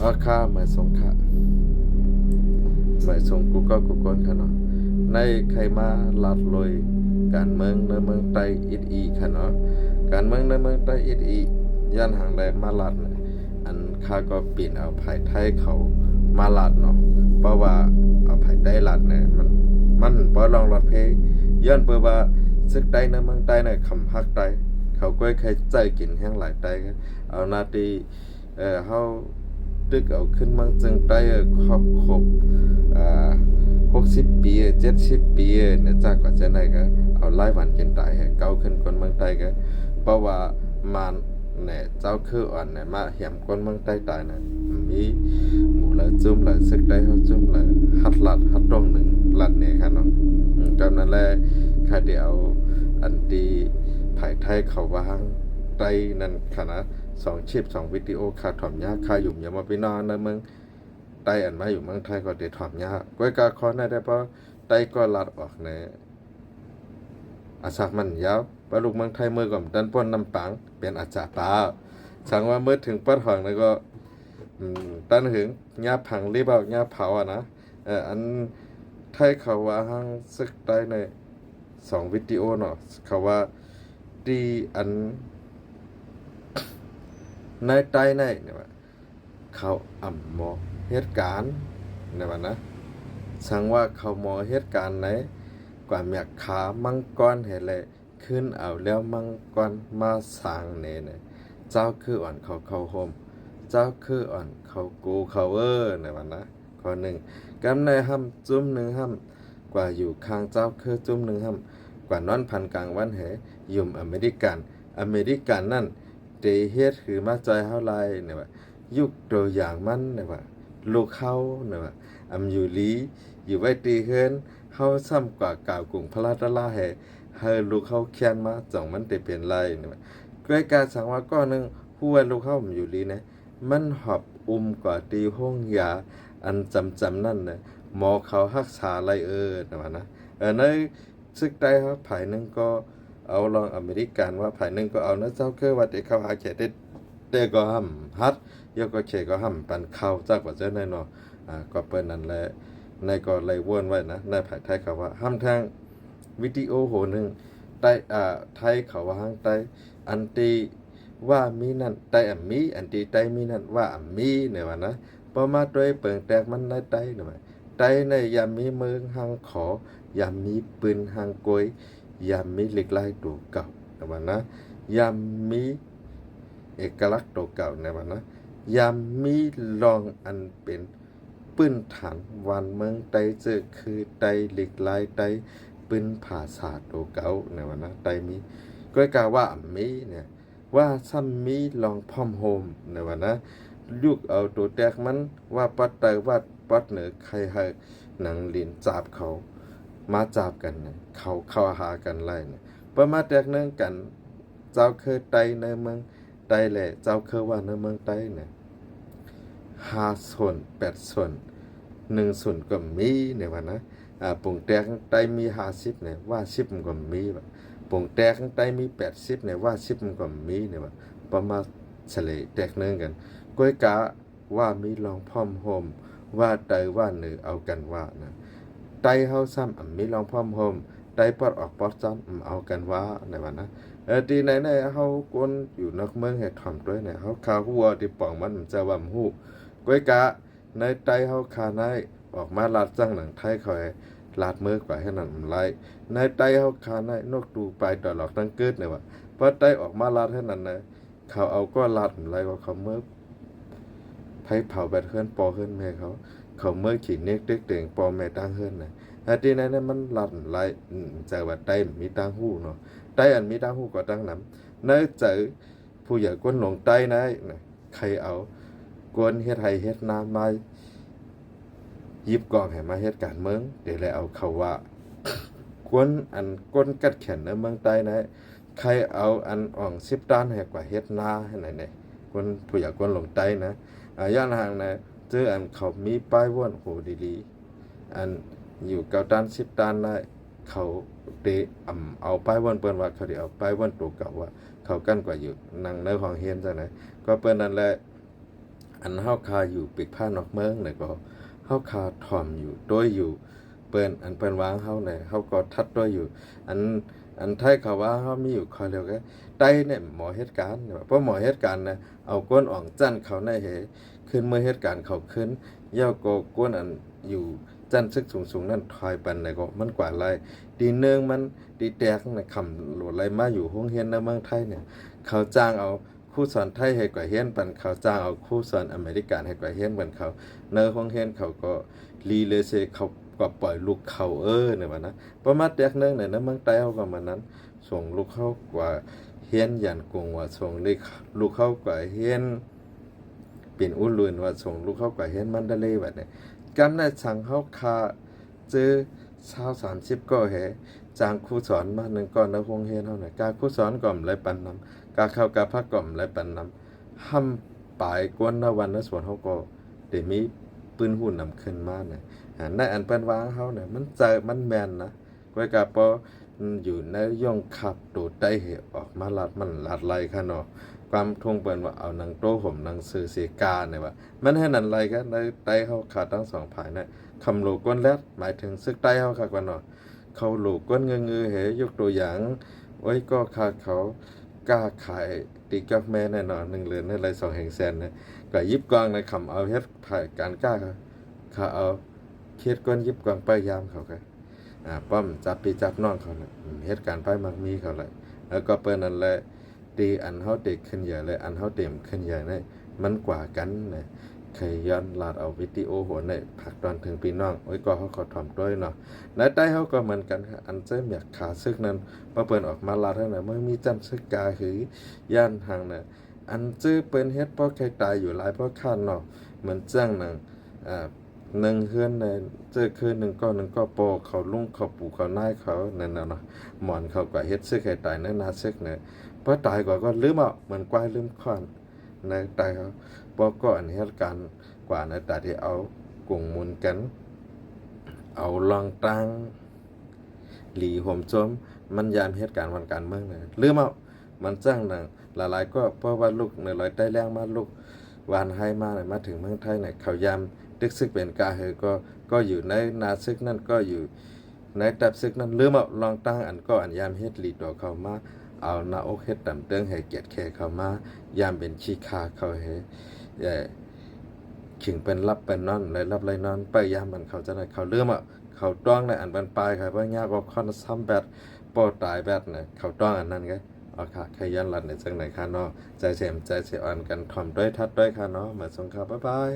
ค่าหมายสงค่ะหมายสงกูก็กูก้นค่ะเนาะในใครมาลัดลอยการเมืองในเมืองไต้อิดอีค่ะเนาะการเมืองในเมืองไต้อิดอีย่านหางใดมาลัดเนี่ยอันข้าก็ปีนเอาภายไทยเขามาลัดเนาะเพราะว่าเอาภายใต้ลัดเนี่ยมันบ่ลองลัดเพย้อนเปิดว่าซึกใต้ในเมืองใต้เนี่ยคำฮักใต้เขาก็เคยใจกินแห้งหลายใต้เอานาทีเฮาตึกเอาขึ้นเมืองจึงใต้ครบ60 ปี70 ปีเนี่ยจากก็จะไหนก็เอาไล่วันกินตายให้เก่าขึ้นคนเมืองใต้ก็เพราะว่ามันเนี่ยเจ้าคืออ่อนเนี่ยมาเหี่ยมคนเมืองใต้ตายเนี่ยมีหมู่ละจุ่มละซึกได้เฮาจุ่มละหัดลัดหัดตรงหนึ่งลัดเนี่ยครับเนาะก็นั่นแหละค่าเดียวอันตีภายไทยเขาว่าหังไต้นั่นค่ะนะ2 ชิป2 วิดีโอค่าถ่อมยากค่าหยุ่มอย่ามาไปนอนในเมืองไต้อันมาอยู่เมืองไทยก็ได้ถ่อมยากก้อยกาคอนได้เพราะไต้ก็ลัดออกในอาศักมันยาวปลูกเมืองไทยเมื่อก่อนดันป้นน้ำปังเป็นอาจารย์ตาสั่งว่าเมื่อถึงปัดหองแล้วก็ตันหึงญาผังรีบเอาญาเผาอ่ะนะอันไทยเขาว่าหังซึกได้ใน2 วิดีโอเนาะเขาว่าดีอันในใต้ในเนี่ยว่าเขาอ่ำหมอเหตุการณ์เนี่ยว่านะสั่งว่าเขาหมอเหตุการณ์ไหนกว่าเมียขามังกรเห็นเลยขึ้นเอาแล้วมังกรมาสร้างเนี่ยเจ้าคืออ่อนเขาโฮมเจ้าคืออ่อนเขากูเขาเนี่ยว่านะข้อหนึ่งกำในห้ำจุ้มหนึ่งห้ำกว่าอยู่ข้างเจ้าคือจุ้มหนึ่งห้ำกว่านอนพันกลางวันเหยุ่มอเมริกันนั่นเดเฮ็ดคือมาจอยเฮาไลเนี่ยว่ายุคตัวอย่างมันเนี่ยว่าลูกเขาเนี่ยว่าอยู่ลีอยู่ไว้ตีเฮือนเฮาซ้ำกว่ากล่าวกรุงพระราชลาเฮาลูกเขาเขียนมาจ่องมันได้เป็นไรเนี่ยว่าด้วยการสั่งว่าก้อนนึงผู้ว่าลูกเขาอยู่ลีนะมันหอบกว่าตีห้องยาอันจำนั่นนะหมอเขารักษาอะไรนะว่านะในซึกได้ครับภายนึงก็เอาลองอเมริกันว่าภายนึงก็เอานะเจ้าคือว่าเด็กเขาหาเขตได้ก็ห้ำฮัดยกก็เขตก็ห้ำปันเข้าจากว่าเจ้าแน่นอนก็เปิ้นนั่นแหละในก็เลยวนไว้นะในภายไทยเขาว่าห้ำทางวิดีโอโหนึงใต้ไทยเขาว่าห้างใต้อันตีว่ามีนั่นใต้มีอันตีใต้มีนั่นว่ามีเนี่ยว่านะพอมาด้วยเปิงแตกมันในใต้หน่อยใต้ในยามมีเมืองหางขอยามมีปืนหางกวยยามมีเหล็กไหลตัวเก่าเนี่ยว่านะยามมีเอกลักษณ์ตัวเก่าเนี่ยว่านะยามมีรองอันเป็นปืนฐานวันเมืองไต้เจอคือไต้เหล็กไหลไต้ปืนภาษาตัวเก่าเนี่ยว่านะไต้มีก็กล่าวว่ามีเนี่ยว่าซ้ำมีลองพร้อมโฮมเนี่ยว่านะลูกเอาตัวแตกมันว่าปัดไตว่าปัดเหนือใครให้หนังลินจับเขามาจับกันเนี่ยเขาหากันไล่เนี่ยประมาแตกเนื่องกันเจ้าเคยไตในเมืองไตแหละเจ้าเคยว่าในเมืองไตเนี่ย5 ส่วน8 ส่วน1 ส่วนก็มีเนี่ยว่านะปุ่งแตกไตมี50เนี่ยว่า10มันก็มีว่าปุ่งแตกไตมี80เนี่ยว่า10มันก็มีเนี่ยว่าประมาณเฉลยแตกเนื่องกันก้อยกะว่ามีลองพร้อมโฮมว่าไตว่าเหนือเอากันว่านะไตเฮาซ้ำมีลองพร้อมโฮมไตปอดออกปอดซ้ำเอากันว่าเนี่ยว่านะทีไหนเฮาคนอยู่นอกเมืองให้ถ่อมด้วยเนี่ยเฮาข่าวหัวที่ป่องมันจะว่าฮู้ก้อยกะในไตเฮาคาในออกมาลาดจังหนังไทยคอยลาดมือกว่าให้นั่นไล่ในไตเฮาคาในนกดูไปตลอดทั้งเกิดเนี่ยว่าพอไตออกมาลาดให้นั่นนะเขาเอาก็ลาดไล่ว่าเขาเมื่อไผเผาแบดเฮือนปอเฮือนแม่เขาเมื่อขี่เนกเด็กเต่งปอแม่ตั้งเฮือนนะทีนั้นมันลาดไล่จะว่าไตมีตั้งหู้เนาะไตอันมีตั้งหู้ก็ตั้งนำในเจอผู้ใหญ่ก้นหลงไตนะใครเอากวนเฮ็ดไห้เฮ็ดนามายิบกองให้มาเฮ็ดการเมืองเดี๋ยวเลยเอาเขาว่ากวนอันก้นกัดแขนในเมืองใต้นะใครเอาอันอ่อง10 ด้านให้กว่าเฮ็ดนาให้ไหนเนี่ยคนผู้ใหญ่คนหลงใต้นะย่านห่างนะเจออันเขามีป้ายว่นโหดีๆอันอยู่9 ด้าน10 ด้านได้เขาเตเอาป้ายว่นเปิ้นว่าเขาเอาป้ายว่นตัวเก่าว่าเขากั้นกว่าอยู่นั่งในห้องเฮียนจังไหนก็เปิ้นนั่นแหละ อันเฮาคาอยู่ปีกผ้านอกเมืองเนี่ยก็เฮาคาถ่อมอยู่ด้วยอยู่เปิ้นอันเปิ้นวางเฮาเนี่ยเฮาก็ทัดด้วยอยู่ อันไทยเขาว่าเฮามีอยู่ข้อเดียวก็ไต้เนี่ยหมอเหตุการณ์เพราะหมอเหตุการณ์นะเอาก้นอ่องจั่นเขาในเหขึ้นเมื่อเหตุการณ์เขาขึ้นเย้าก็ก้นอันอยู่จั่นซึกสูงๆนั่นถอยปันไหนก็มันกว่าไรดีเนืองมันดีแตกในคำโหลดไรมาอยู่ห้องเฮียนในเมืองไทยเนี่ยเขาจ้างเอาครูสอนไทยให้กว่าเฮียนปันเขาจ้างเอาครูสอนอเมริกันให้กว่าเฮียนปันเขาเนอห้องเฮียนเขาก็รีเลเซเขาก็ปล่อยลูกเขาเนี่ยว่านะประมาณแตกเนืองในเมืองไทยเขาก็มันนั้นส่งลูกเขากว่าเฮียนยันกงว่าส่งลูกเขากว่าเฮียนเป็นอุลุนว่าส่งลูกเขากว่าเฮียนมันดาเลแบบนี้กำได้สั่งเขาคาเจอชาว30ก็แหจางครูสอนมาหนึ่งก่อนในโรงเรียนเฮาน่ะกาครูสอนก่อมไรปันนำกาเข้ากาพักก่อมไรปันนำห้ำปลายกวนละวันละส่วนเฮาก็ได้มีปืนหุ่นนำขึ้นมาน่ะในอันเปิ้นวางเฮาน่ะมันใจมันแม่นนะก้อยกาปออยู่ในย่องขับโดดได้เหออกมาลัดมันลัดไล่ค่ะเนาะความทงเปิ้นว่าเอาหนังโตห่มหนังสือเสกาเนี่ยว่ามันให้นั่นไรกันในไตเฮาขาดทั้งสองฝ่ายน่ะคำโลก้นแลดหมายถึงซึกไตเฮาค่ะกว่าเนาะเขาโลก้นเงือเหยกตัวอย่างไว้ก็ขาดเขากล้าขายตีกับแม่แน่นอน1เรือนในไร2แห่งแสนนะก็ยิบกองในคำเอาเฮ็ดการกล้าเขาเอาเฮ็ดก้นยิบกองไปยามเขาก็ป้อมจับปีจับน้องเขาน่ะเหตุการณ์ไปมักมีเขาเลยแล้วก็เปิ้นนั่นแหละดีอันเฮาเด็กขึ้นใหญ่เลยอันเฮาเต็มขึ้นใหญ่เนี่ยมันกว่ากันนะเคยย้อนลาดเอาวิดีโอหัวในผักตอนถึงพี่น้องโอ้ยก็เขาขอถ่อมด้วยเนาะในใต้เฮาก็เหมือนกันค่ะอันเจ้อยากขาซึกนั้นพอเปิ้นออกมาลาดเท่านั้นเมื่อมีจันซึกกาหือย่านทางน่ะอันจื้อเปิ้นเฮ็ดเพราะใครตายอยู่หลายเพราะข้านเนาะเหมือนจ้างหนังหนึ่งเฮือนในเจอคืนหนึ่งก็โปเขาลุงเขาปู่เขานายเขานั่นน่ะเนาะหมอนเขาก็เฮ็ดซึกให้ตายในนาซึกเนี่ยพอตายก็ลืมเอาเหมือนควายลืมค้อนในตายเขาบ่ก็อันเหตุการณ์กว่าในตาที่เอากุ่งมุนกันเอาลองตังหลีห่มจมมันยามเหตุการณ์วันการเมืองเนี่ยลืมเอามันจ้างหนังหลายๆก็เพราะว่าลูกในร้อยใต้แรงมาลูกวานให้มาเนี่ยมาถึงเมืองไทยเนี่ยเขายามดึกซึกเป็นกาเฮก็อยู่ในนาซึกนั่นก็อยู่ในตับซึกนั้นลืมเอาลองตั้งอันก็อันยามเฮ็ดหลีตัวเขามาเอาหน้าอกเฮ็ดต่ำเตื้องให้เกียรติแค่เขามายามเป็นขี้คาเขาเฮขิงเป็นรับเป็นนอนเลยรับเลยนอนไปยามมันเขาจะได้เขาลืมอ่ะเขาต้องในอันบันปลายค่ะว่ายากกว่าคอนซ้ำแบดปอตายแบดเนี่ยเขาต้องอันนั้นไงเอาค่ะขยันหลัดในจังไหนค่ะเนาะใจเฉมใจเสียอ่อนกันถ่อมด้วยทัดด้วยค่ะเนาะมาส่งค่ะบ๊ายบาย